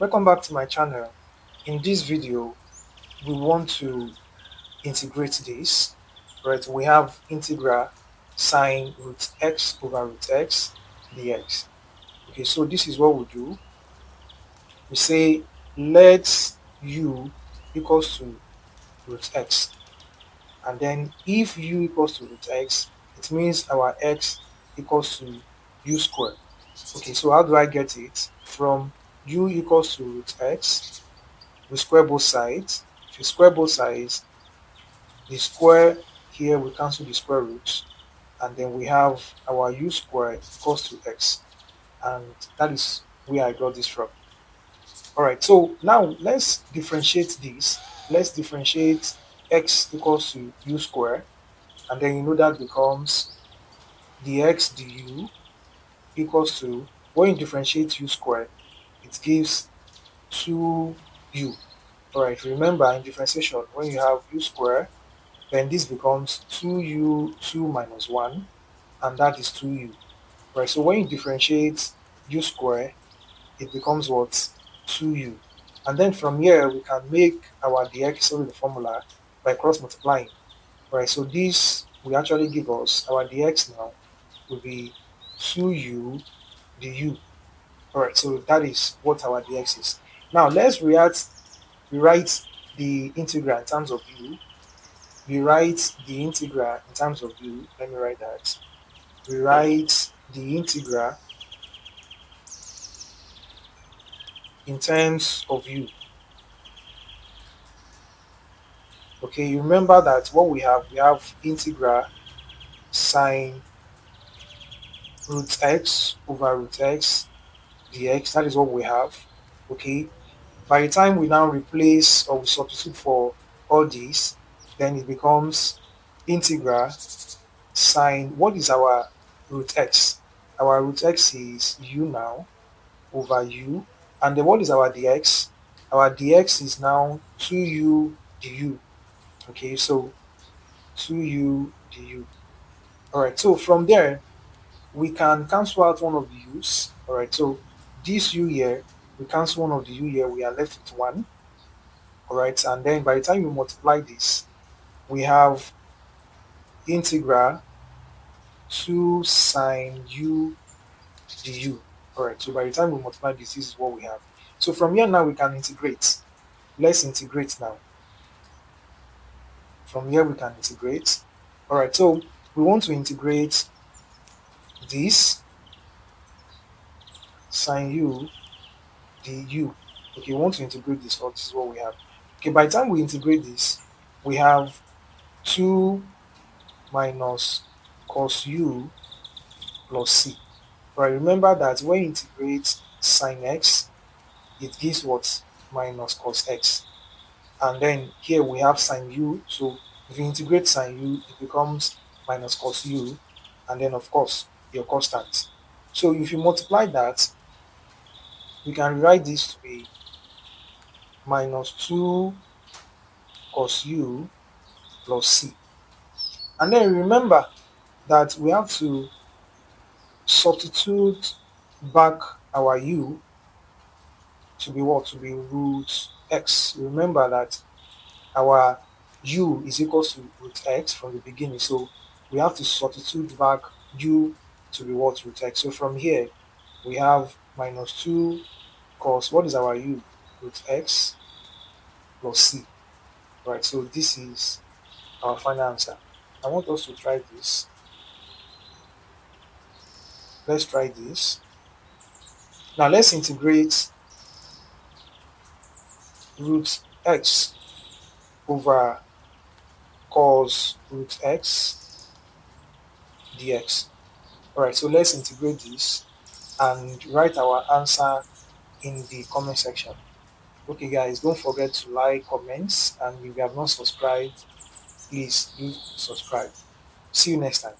Welcome back to my channel. In this video, we want to integrate this, right? We have integral sine root x over root x dx. Okay, so this is what we do. We say let u equals to root x, and then if u equals to root x, it means our x equals to u squared. Okay, so how do I get it? From u equals to root x, we square both sides. If you square both sides, the square here will cancel the square roots, and then we have our u squared equals to x, and that is where I got this from. All right, so now let's differentiate this. Let's differentiate x equals to u squared, and then you know that becomes dx du equals to, when you differentiate u squared, it gives 2u. All right, remember in differentiation, when you have u squared, then this becomes 2u2 minus 1, and that is 2u. Right, so when you differentiate u squared, it becomes what? 2u. And then from here, we can make our dx with the formula by cross multiplying. Right, so this will actually give us our dx now will be 2u du. All right, so that is what our dx is. Now let's rewrite the integral in terms of u. Rewrite the integral in terms of u. Let me write that. Rewrite the integral in terms of u. Okay, you remember that what we have integral sine root x over root x dx. That is what we have. Okay, by the time we now replace or we substitute for all these, then it becomes integral sine, what is our root x? Our root x is u now over u, and then what is our dx? Our dx is now 2u du. Okay, so 2u du. All right, so from there we can cancel out one of the u's. All right, so this u here, we cancel one of the u here, we are left with 1. All right, and then by the time you multiply this, we have integral 2 sine u du. All right, so by the time we multiply this is what we have. So from here now we can integrate. Let's integrate now. From here we can integrate. All right, so we want to integrate this sine u du. Okay, we want to integrate this, or this is what we have. Okay, by the time we integrate this, we have 2 minus cos u plus c. Right, remember that when you integrate sine x, it gives what? Minus cos x. And then here we have sine u, so if you integrate sine u, it becomes minus cos u, and then of course your constant. So if you multiply that, we can rewrite this to be minus 2 cos u plus c. And then remember that we have to substitute back our u to be what? To be root x. Remember that our u is equal to root x from the beginning, so we have to substitute back u to be what? Root x. So from here we have minus 2 cos, what is our u? Root x plus c. Right, so this is our final answer. I want us to try this. Let's try this. Now let's integrate root x over cos root x dx. Alright, so let's integrate this and write our answer in the comment section. Okay guys, don't forget to like, comments, and if you have not subscribed, please do subscribe. See you next time.